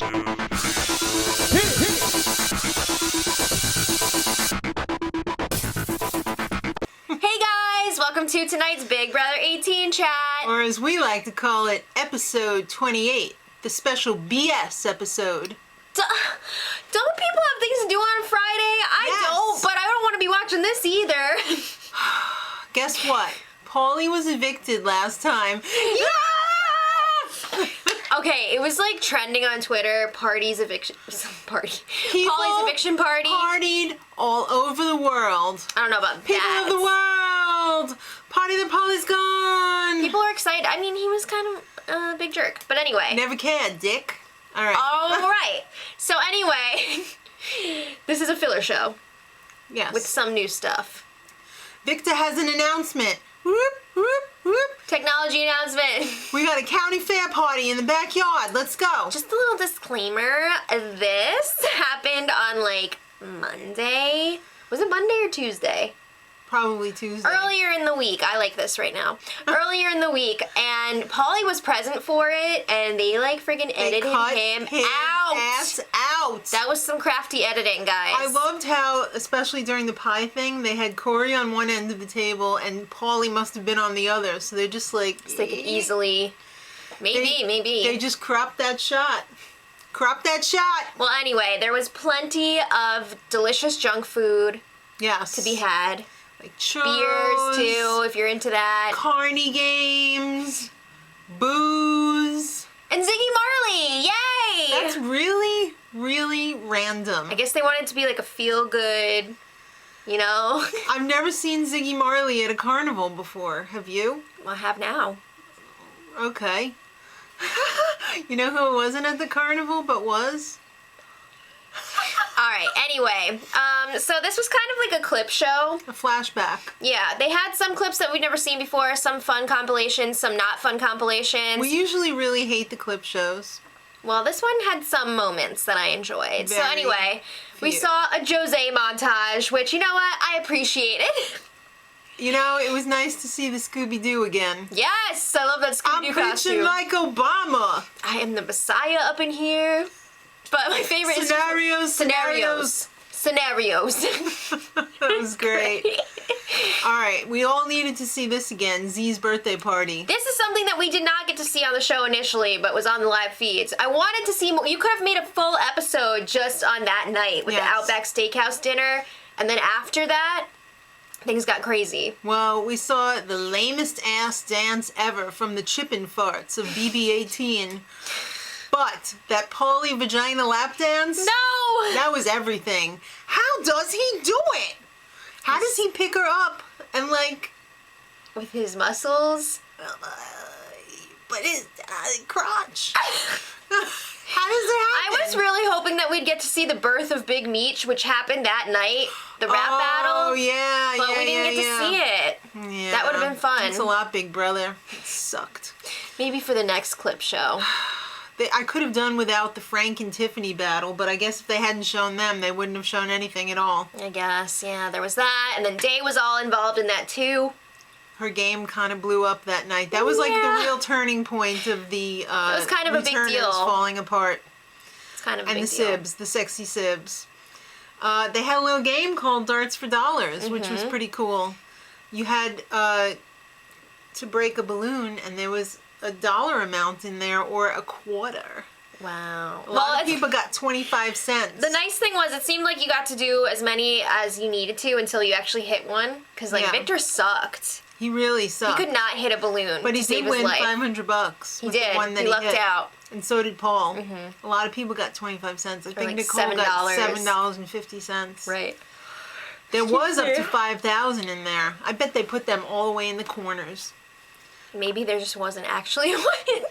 Hey guys, welcome to tonight's Big Brother 18 chat. Or as we like to call it, episode 28, the special BS episode. Don't people have things to do on Friday? I don't, but I don't want to be watching this either. Guess what? Paulie was evicted last time. Yeah! Okay, it was like trending on Twitter, Paulie's eviction party. Paulie's eviction party. Partied all over the world. I don't know about People that. of the world! Party that Paulie's gone! People are excited. I mean, he was kind of a big jerk. But anyway. Never cared, dick. Alright. Alright. So anyway, this is a filler show. Yes. With some new stuff. Victor has an announcement. Whoop, whoop, whoop. Technology announcement. We got a county fair party in the backyard. Let's go. Just a little disclaimer. This happened on like Monday. Was it Monday or Tuesday? Probably Tuesday. Earlier in the week. I like this right now. Earlier in the week, and Paulie was present for it, and they like friggin' edited him out. Ass out. That was some crafty editing, guys. I loved how, especially during the pie thing, they had Corey on one end of the table, and Paulie must have been on the other. So they're just like, so they could easily, maybe. They just cropped that shot. Crop that shot. Well, anyway, there was plenty of delicious junk food. Yes. To be had. Like churros, beers too, if you're into that. Carny games, booze. And Ziggy Marley, yay! That's really, really random. I guess they wanted it to be like a feel-good, you know? I've never seen Ziggy Marley at a carnival before. Have you? Well, I have now. Okay. You know who wasn't at the carnival but was? Alright, anyway, so this was kind of like a clip show. A flashback. Yeah, they had some clips that we'd never seen before, some fun compilations, some not fun compilations. We usually really hate the clip shows. Well, this one had some moments that I enjoyed. So anyway, we few. saw a Jose montage, which, you know what, I appreciated. You know, it was nice to see the Scooby-Doo again. Yes, I love that Scooby-Doo costume. I'm preaching like Obama. I am the Messiah up in here. But my favorite Scenarios. That was great. Alright, we all needed to see this again, Z's birthday party. This is something that we did not get to see on the show initially, but was on the live feeds. I wanted to see more. You could have made a full episode just on that night with the Outback Steakhouse dinner, and then after that, things got crazy. Well, we saw the lamest ass dance ever from the Chippin' Farts of BB-18. But that Paulie vagina lap dance? No! That was everything. How does he do it? How does he pick her up and like... With his muscles? But his crotch. How does it happen? I was really hoping that we'd get to see the birth of Big Meech, which happened that night. The rap battle. Oh, yeah, but we didn't get to see it. Yeah. That would have been fun. Thanks a lot, Big Brother. It sucked. Maybe for the next clip show. I could have done without the Frank and Tiffany battle, but I guess if they hadn't shown them, they wouldn't have shown anything at all. I guess, yeah, there was that, and then Day was all involved in that too. Her game kind of blew up that night. That was like the real turning point of the it was kind of a big deal. Falling apart. It's kind of a big big deal. And the Sibs, the sexy Sibs. They had a little game called Darts for Dollars, which was pretty cool. You had to break a balloon, and there was a dollar amount in there or a quarter. Wow. A lot of people got 25 cents. The nice thing was it seemed like you got to do as many as you needed to until you actually hit one. Because, like, Victor sucked. He really sucked. He could not hit a balloon. But he did win $500. He did. He lucked out. And so did Paul. A lot of people got 25 cents. I think like Nicole got $7.50. Right. There was up to 5,000 in there. I bet they put them all the way in the corners. Maybe there just wasn't actually a win.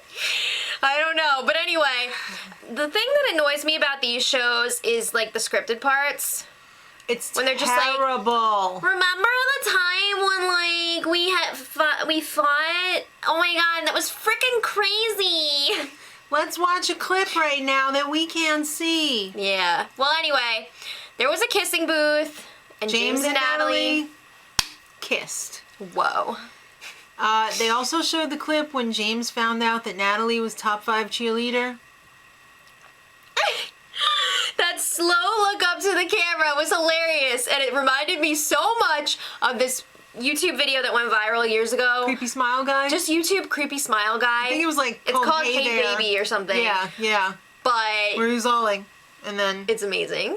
I don't know. But anyway, the thing that annoys me about these shows is, like, the scripted parts. It's when they're just terrible. Like, remember the time when, like, we fought? Oh my god, that was freaking crazy. Let's watch a clip right now that we can't see. Yeah. Well, anyway, there was a kissing booth, and James and Natalie kissed. Whoa. They also showed the clip when James found out that Natalie was top 5 cheerleader. the camera was hilarious, and it reminded me so much of this YouTube video that went viral years ago. Creepy smile guy? Just YouTube creepy smile guy. I think it was like it's called Hey Baby or something. Yeah. But where he was all like, and then it's amazing.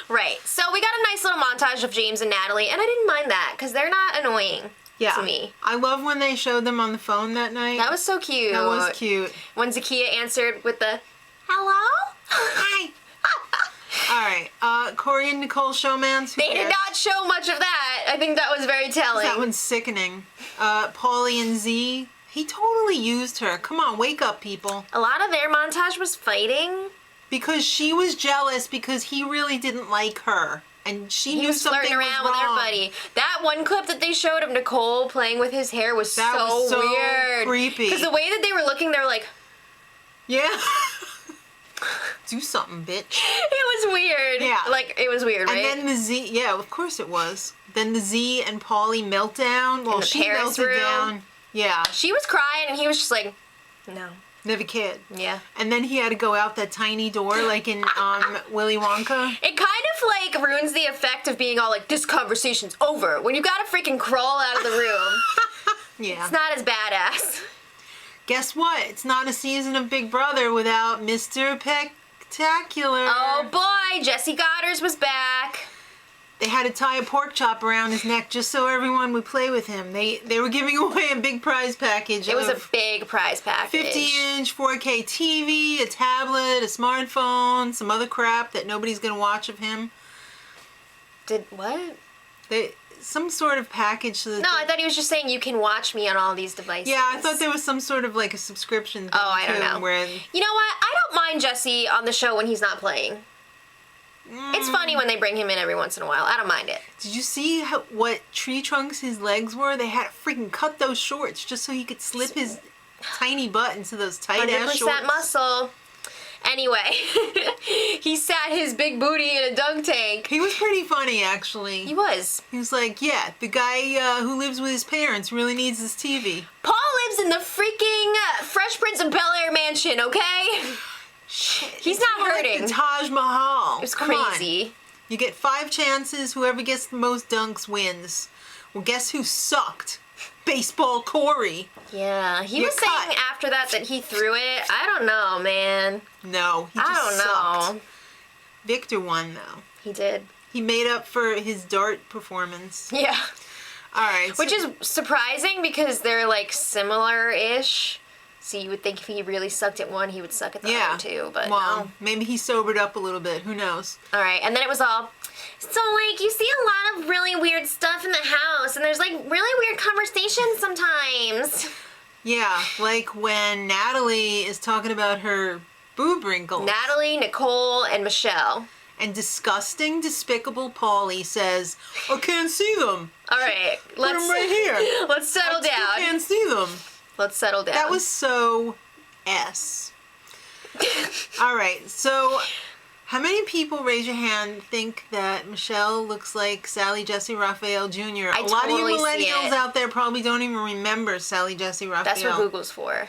Right. So we got a nice little montage of James and Natalie, and I didn't mind that because they're not annoying to me. I love when they showed them on the phone that night. That was so cute. That was cute. When Zakiya answered with the hello. Hi. All right, Corey and Nicole showmance. They did not show much of that. I think that was very telling. That one's sickening. Paulie and Z, he totally used her. Come on, wake up, people. A lot of their montage was fighting. Because she was jealous because he really didn't like her. And she knew something was wrong. He was flirting around with everybody. That one clip that they showed of Nicole playing with his hair was so weird. Creepy. Because the way that they were looking, they were like... Yeah. Do something, bitch. It was weird. Yeah. Like, it was weird, right? And then the Z... Yeah, of course it was. Then the Z and Paulie meltdown. Well, she melted down. Yeah. She was crying, and he was just like, no. Never cared. Yeah. And then he had to go out that tiny door like in Willy Wonka. It kind of like ruins the effect of being all like, this conversation's over, when you gotta freaking crawl out of the room. Yeah. It's not as badass. Guess what? It's not a season of Big Brother without Mr. Spectacular. Oh boy, Jesse Goddard was back. They had to tie a pork chop around his neck just so everyone would play with him. They were giving away a big prize package. It was a big prize package. 50-inch 4K TV, a tablet, a smartphone, some other crap that nobody's going to watch of him. Did what? Some sort of package. So that no, I thought he was just saying you can watch me on all these devices. Yeah, I thought there was some sort of like a subscription thing. Oh, I don't know. Where... You know what? I don't mind Jesse on the show when he's not playing. It's funny when they bring him in every once in a while. I don't mind it. Did you see what tree trunks his legs were? They had to freaking cut those shorts just so he could slip his tiny butt into those tight ass shorts. 100% muscle. Anyway, he sat his big booty in a dunk tank. He was pretty funny, actually. He was. He was like, yeah, the guy who lives with his parents really needs his TV. Paul lives in the freaking Fresh Prince of Bel-Air mansion, okay? Shit, he's not hurting. Like the Taj Mahal. It was crazy. You get 5 chances. Whoever gets the most dunks wins. Well, guess who sucked? Baseball Corey. Yeah, he was saying after that he threw it. I don't know, man. No, he just sucked. Victor won, though. He did. He made up for his dart performance. Yeah. All right. Which is surprising because they're like similar-ish. So you would think if he really sucked at one, he would suck at the other too, but no. Maybe he sobered up a little bit. Who knows? All right, and then it was all, so like you see a lot of really weird stuff in the house, and there's like really weird conversations sometimes. Yeah, like when Natalie is talking about her boob wrinkles. Natalie, Nicole, and Michelle. And disgusting, despicable Paulie says, I can't see them. All right, Put them right here. Let's settle down. I can't see them. Let's settle down. That was so S. All right, so how many people, raise your hand, think that Michelle looks like Sally Jesse Raphael Jr.? A lot of you millennials out there probably don't even remember Sally Jesse Raphael. That's what Google's for.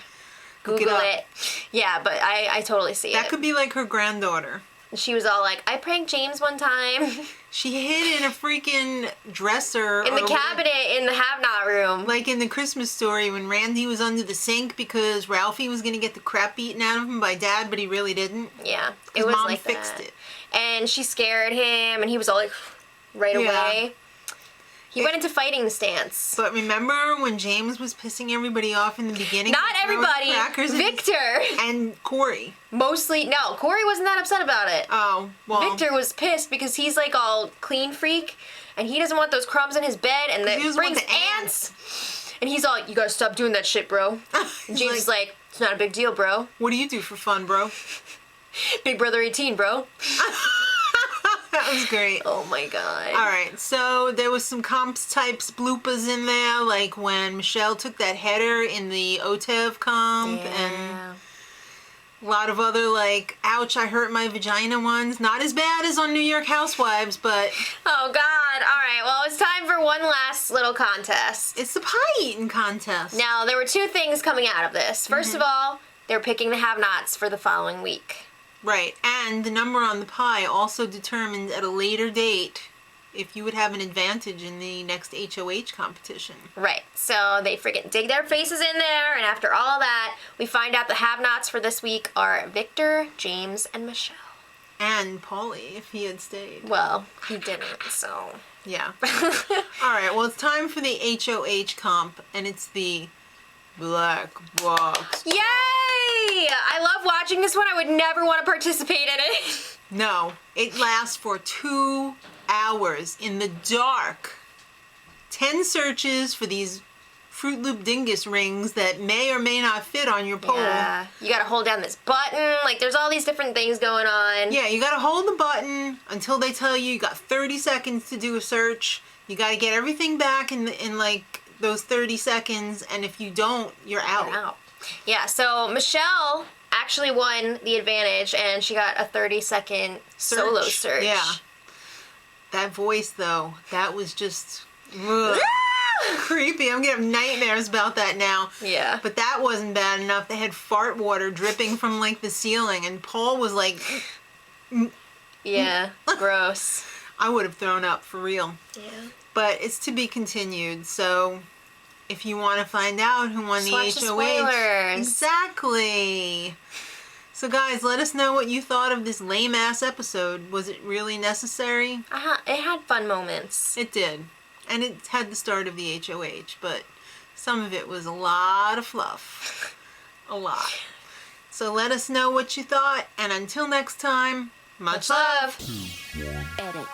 Google it. Yeah, but I totally see it. That could be like her granddaughter. She was all like, I pranked James one time. She hid in a freaking dresser. In the cabinet in the have-not room. Like in the Christmas Story when Randy was under the sink because Ralphie was going to get the crap beaten out of him by Dad, but he really didn't. Yeah, it was Mom like fixed it. And she scared him, and he was all like, right away. He went into fighting stance. But remember when James was pissing everybody off in the beginning? Not everybody. Victor. And Corey. Mostly. No, Corey wasn't that upset about it. Oh, well. Victor was pissed because he's like all clean freak, and he doesn't want those crumbs in his bed, and that brings ants. And he's all, you gotta stop doing that shit, bro. And James is like, it's not a big deal, bro. What do you do for fun, bro? Big Brother 18, bro. That was great. Oh my god. Alright, so there was some comps types bloopers in there, like when Michelle took that header in the OTEV comp, and a lot of other like, ouch, I hurt my vagina ones. Not as bad as on New York Housewives, but... Oh god. Alright, well it's time for one last little contest. It's the pie eating contest. Now, there were 2 things coming out of this. First of all, they're picking the have-nots for the following week. Right, and the number on the pie also determined at a later date if you would have an advantage in the next HOH competition. Right, so they freaking dig their faces in there, and after all that, we find out the have-nots for this week are Victor, James, and Michelle. And Paulie, if he had stayed. Well, he didn't, so... Yeah. Alright, well, it's time for the HOH comp, and it's the Black Box. Yay! I love watching this one. I would never want to participate in it. No, it lasts for 2 hours in the dark. 10 searches for these Fruit Loop Dingus rings that may or may not fit on your pole. Yeah, you gotta hold down this button. Like, there's all these different things going on. Yeah, you gotta hold the button until they tell you got 30 seconds to do a search. You gotta get everything back in like those 30 seconds, and if you don't, you're out. You're out. Yeah, so Michelle actually won the advantage, and she got a 30-second solo search. Yeah. That voice, though, that was just ugh, creepy. I'm getting nightmares about that now. Yeah. But that wasn't bad enough. They had fart water dripping from, like, the ceiling, and Paul was like... Yeah, gross. I would have thrown up, for real. Yeah. But it's to be continued, so... If you want to find out who won the HOH... Watch the spoilers. Exactly. So guys, let us know what you thought of this lame-ass episode. Was it really necessary? It had fun moments. It did. And it had the start of the HOH, but some of it was a lot of fluff. A lot. So let us know what you thought, and until next time, much love. Edit.